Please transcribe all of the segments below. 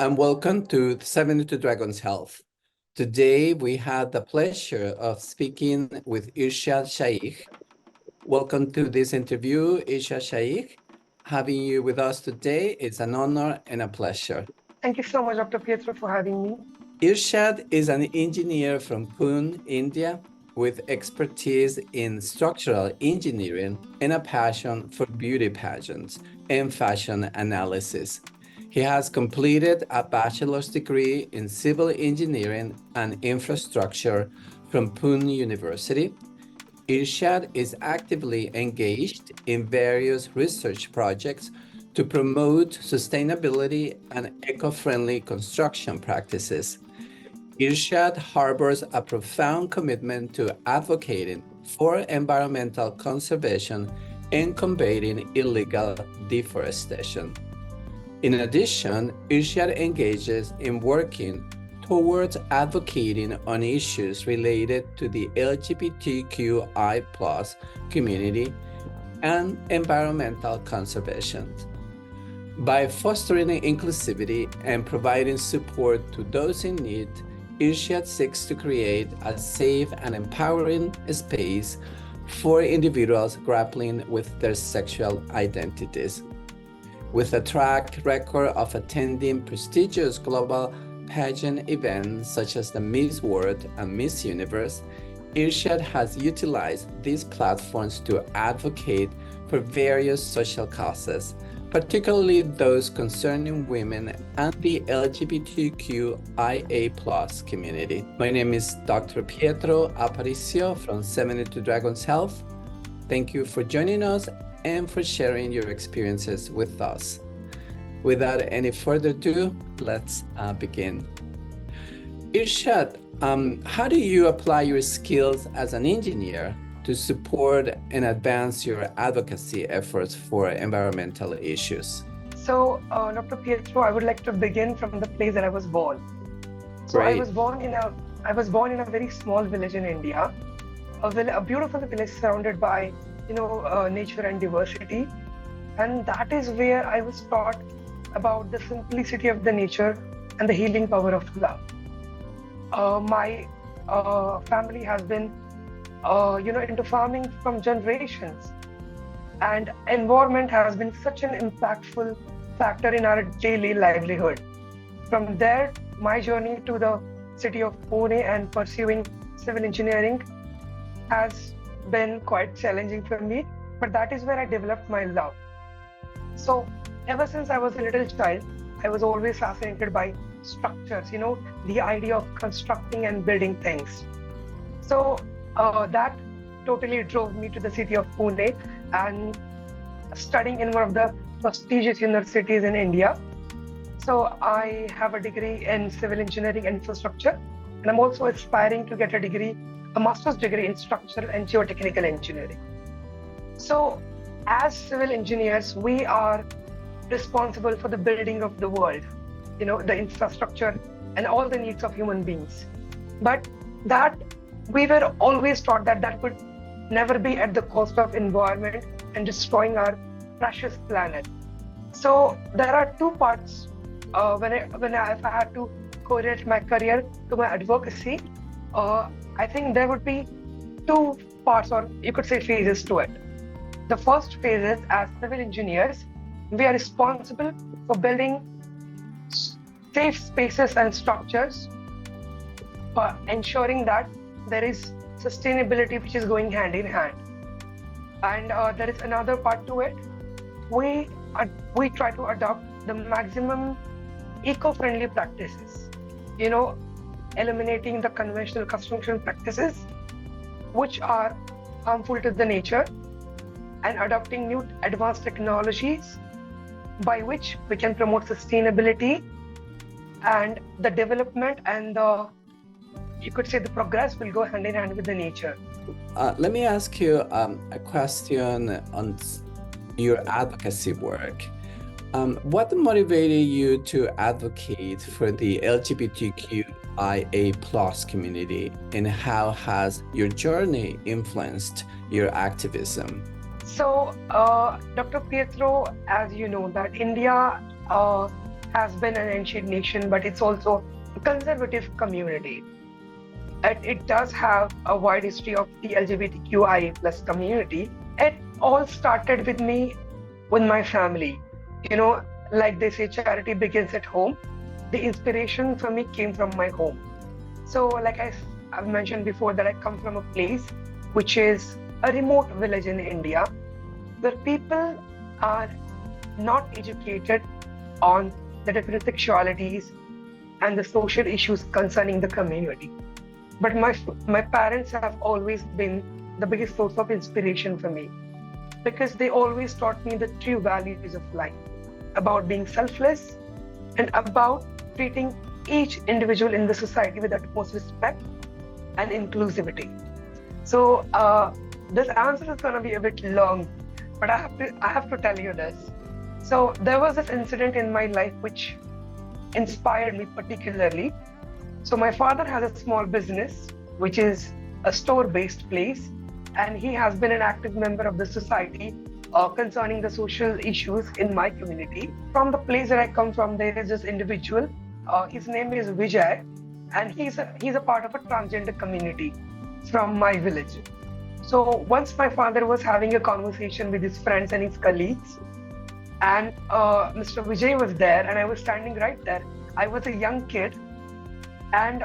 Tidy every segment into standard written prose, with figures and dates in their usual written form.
and welcome to 72 Dragons Health. Today, we had the pleasure of speaking with Irshad Shaikh. Welcome to this interview, Irshad Shaikh. Having you with us today is an honor and a pleasure. Thank you so much, Dr. Pietro, for having me. Irshad is an engineer from Pune, India, with expertise in structural engineering and a passion for beauty pageants and fashion analysis. He has completed a bachelor's degree in civil engineering and infrastructure from Pune University. Irshad is actively engaged in various research projects to promote sustainability and eco-friendly construction practices. Irshad harbors a profound commitment to advocating for environmental conservation and combating illegal deforestation. In addition, Irshad engages in working towards advocating on issues related to the LGBTQI+ community and environmental conservation. By fostering inclusivity and providing support to those in need, Irshad seeks to create a safe and empowering space for individuals grappling with their sexual identities. With a track record of attending prestigious global pageant events such as the Miss World and Miss Universe, Irshad has utilized these platforms to advocate for various social causes, particularly those concerning women and the LGBTQIA+ community. My name is Dr. Pietro Aparicio from 72 Dragons Health. Thank you for joining us and for sharing your experiences with us. Without any further ado, let's begin. Irshad, how do you apply your skills as an engineer to support and advance your advocacy efforts for environmental issues? So, Dr. Pietro, I would like to begin from the place that I was born. So, Great. I was born in a very small village in India, a beautiful village surrounded by, nature and diversity, and that is where I was taught about the simplicity of the nature and the healing power of love. My family has been into farming from generations, and environment has been such an impactful factor in our daily livelihood. From there, my journey to the city of Pune and pursuing civil engineering has been quite challenging for me, but that is where I developed my love. So ever since I was a little child, I was always fascinated by structures, the idea of constructing and building things. So that totally drove me to the city of Pune and studying in one of the prestigious universities in India. So I have a degree in civil engineering and infrastructure, and I'm also aspiring to get a master's degree in structural and geotechnical engineering. So as civil engineers, we are responsible for the building of the world, the infrastructure and all the needs of human beings. But that we were always taught that could never be at the cost of environment and destroying our precious planet. So there are two parts if I had to correlate my career to my advocacy. I think there would be two parts, or you could say phases to it. The first phase is, as civil engineers, we are responsible for building safe spaces and structures, for ensuring that there is sustainability which is going hand in hand. And there is another part to it. We try to adopt the maximum eco-friendly practices, eliminating the conventional construction practices which are harmful to the nature, and adopting new advanced technologies by which we can promote sustainability and the development, and you could say the progress will go hand in hand with the nature. Let me ask you a question on your advocacy work. What motivated you to advocate for the LGBTQIA+ community, and how has your journey influenced your activism? So, Dr. Pietro, as you know, that India has been an ancient nation, but it's also a conservative community. And it does have a wide history of the LGBTQIA plus community. It all started with me, with my family. You know, like they say, charity begins at home. The inspiration for me came from my home. So, like I've mentioned before, that I come from a place which is a remote village in India, where people are not educated on the different sexualities and the social issues concerning the community. But my parents have always been the biggest source of inspiration for me, because they always taught me the true values of life, about being selfless and about treating each individual in the society with utmost respect and inclusivity. So this answer is going to be a bit long, but I have to tell you this. So there was this incident in my life which inspired me particularly. So my father has a small business, which is a store-based place, and he has been an active member of the society concerning the social issues in my community. From the place that I come from, there is this individual. His name is Vijay, and he's a part of a transgender community from my village. So once my father was having a conversation with his friends and his colleagues, and Mr. Vijay was there, and I was standing right there. I was a young kid, and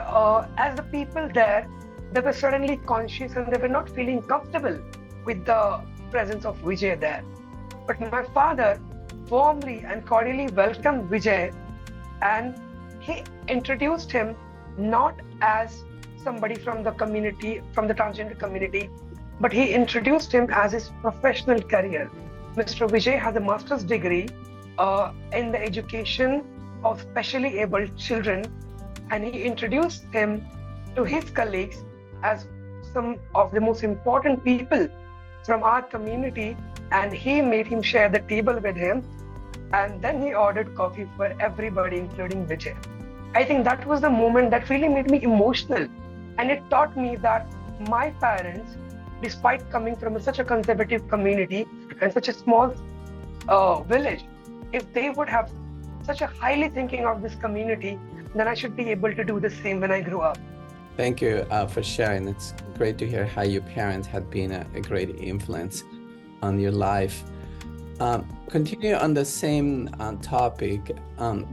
as the people there, they were suddenly conscious and they were not feeling comfortable with the presence of Vijay there. But my father warmly and cordially welcomed Vijay, and he introduced him not as somebody from the community, from the transgender community, but he introduced him as his professional career. Mr. Vijay has a master's degree in the education of specially abled children, and he introduced him to his colleagues as some of the most important people from our community, and he made him share the table with him, and then he ordered coffee for everybody, including Vijay. I think that was the moment that really made me emotional, and it taught me that my parents, despite coming from such a conservative community and such a small village, if they would have such a highly thinking of this community, then I should be able to do the same when I grew up. Thank you for sharing. It's great to hear how your parents had been a great influence on your life. Continue on the same topic.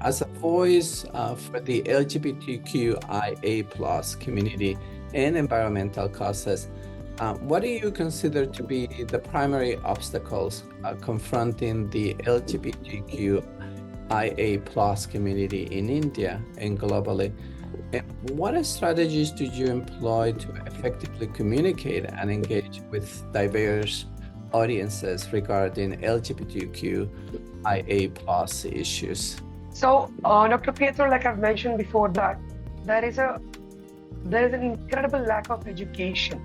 As a voice for the LGBTQIA plus community and environmental causes, what do you consider to be the primary obstacles confronting the LGBTQIA plus community in India and globally? And what strategies do you employ to effectively communicate and engage with diverse audiences regarding LGBTQIA plus issues? So, Dr. Pietro, like I've mentioned before, that there is an incredible lack of education.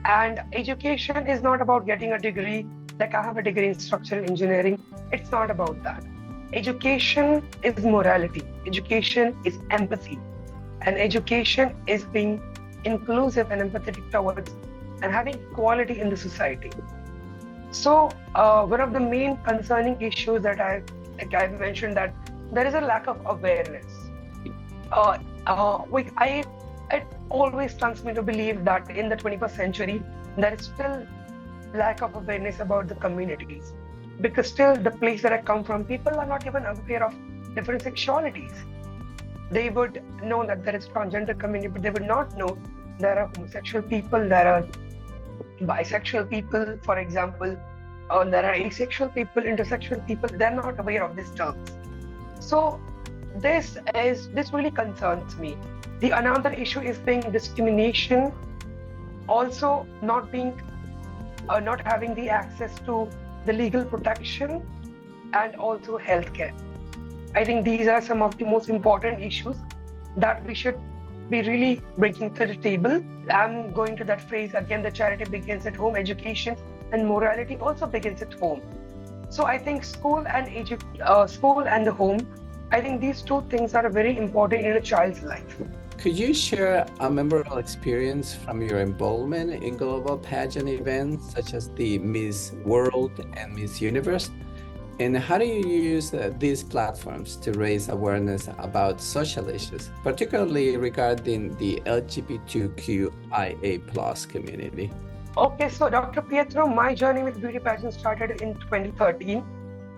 And education is not about getting a degree, like I have a degree in structural engineering. It's not about that. Education is morality. Education is empathy. And education is being inclusive and empathetic towards and having equality in the society. So one of the main concerning issues that I've mentioned, that there is a lack of awareness. It always turns me to believe that in the 21st century, there is still lack of awareness about the communities, because still the place that I come from, people are not even aware of different sexualities. They would know that there is transgender community, but they would not know there are homosexual people, there are bisexual people, for example, or there are asexual people, intersexual people. They're not aware of these terms. So this really concerns me. The another issue is being discrimination, also not having the access to the legal protection and also healthcare. I think these are some of the most important issues that we should be really bringing to the table. I'm going to that phrase again, the charity begins at home, education and morality also begins at home. So I think school and the home, I think these two things are very important in a child's life. Could you share a memorable experience from your involvement in global pageant events such as the Miss World and Miss Universe? And how do you use these platforms to raise awareness about social issues, particularly regarding the LGBTQIA plus community? Okay, so Dr. Pietro, my journey with beauty pageant started in 2013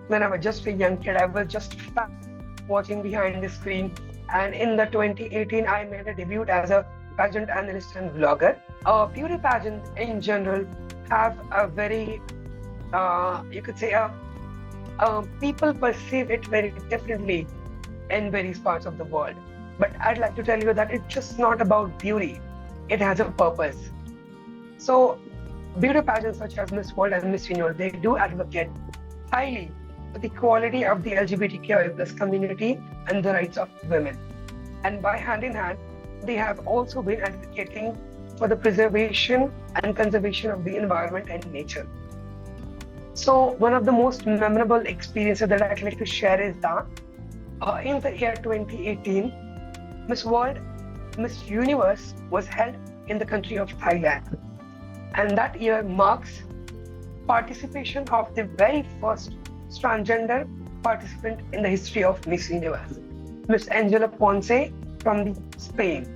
when I was just a young kid. I was just fat watching behind the screen. And in the 2018, I made a debut as a pageant analyst and vlogger. Beauty pageants in general have a very, you could say, people perceive it very differently in various parts of the world. But I'd like to tell you that it's just not about beauty, it has a purpose. So, beauty pageants such as Miss World and Miss Universe, they do advocate highly for the equality of the LGBTQIA plus community and the rights of women. And by hand in hand, they have also been advocating for the preservation and conservation of the environment and nature. So one of the most memorable experiences that I'd like to share is that in the year 2018, Miss World, Miss Universe was held in the country of Thailand. And that year marks participation of the very first transgender participant in the history of Miss Universe, Miss Angela Ponce from Spain.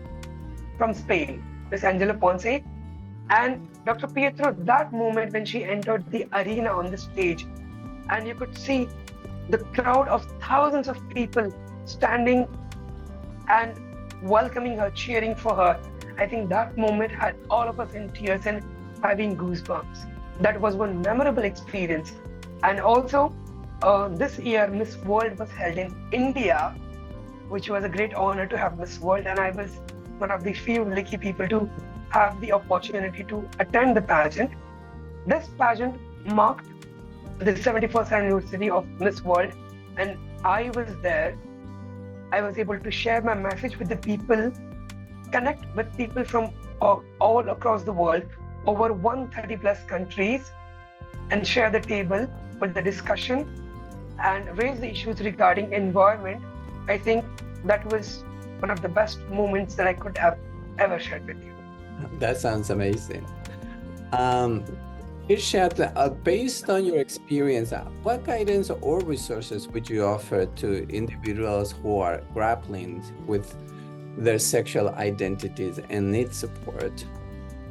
From Spain, Miss Angela Ponce. And Dr. Pietro, that moment when she entered the arena on the stage, and you could see the crowd of thousands of people standing and welcoming her, cheering for her. I think that moment had all of us in tears and having goosebumps. That was one memorable experience. And also, this year, Miss World was held in India, which was a great honor to have Miss World. And I was one of the few lucky people to have the opportunity to attend the pageant. This pageant marked the 71st anniversary of Miss World, and I was there. I was able to share my message with the people, connect with people from all across the world, over 130 plus countries, and share the table with the discussion and raise the issues regarding environment. I think that was one of the best moments that I could have ever shared with you. That sounds amazing. Irshad, based on your experience, what guidance or resources would you offer to individuals who are grappling with their sexual identities and need support?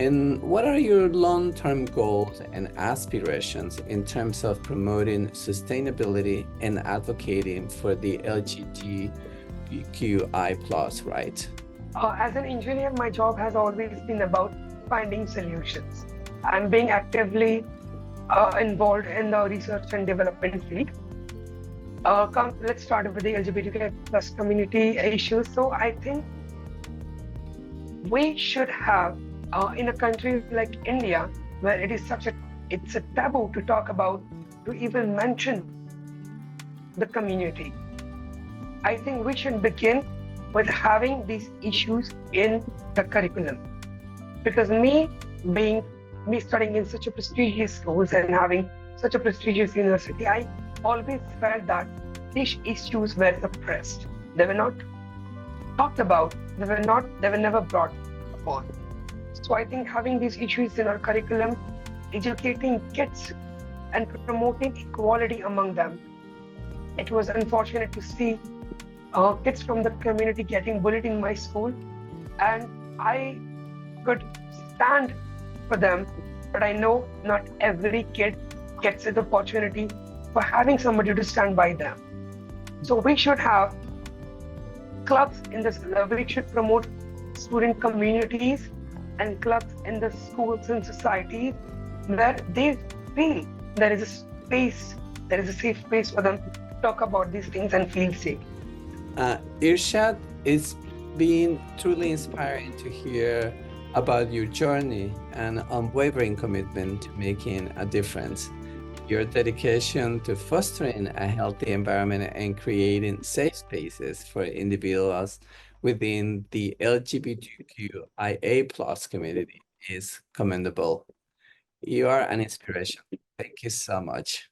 And what are your long-term goals and aspirations in terms of promoting sustainability and advocating for the LGBTQI plus rights? As an engineer, my job has always been about finding solutions. I'm being actively involved in the research and development field. Let's start with the LGBTQ plus community issues. So I think we should have, in a country like India, where it's a taboo to talk about, to even mention the community. I think we should begin with having these issues in the curriculum. Because me studying in such a prestigious schools and having such a prestigious university, I always felt that these issues were suppressed. They were not talked about, they were never brought upon. So I think having these issues in our curriculum, educating kids and promoting equality among them. It was unfortunate to see kids from the community getting bullied in my school, and I could stand for them, but I know not every kid gets the opportunity for having somebody to stand by them. So we should have clubs in this, we should promote student communities and clubs in the schools and societies where they feel there is a safe space for them to talk about these things and feel safe. Irshad, it's been truly inspiring to hear about your journey and unwavering commitment to making a difference. Your dedication to fostering a healthy environment and creating safe spaces for individuals within the LGBTQIA plus community is commendable. You are an inspiration. Thank you so much.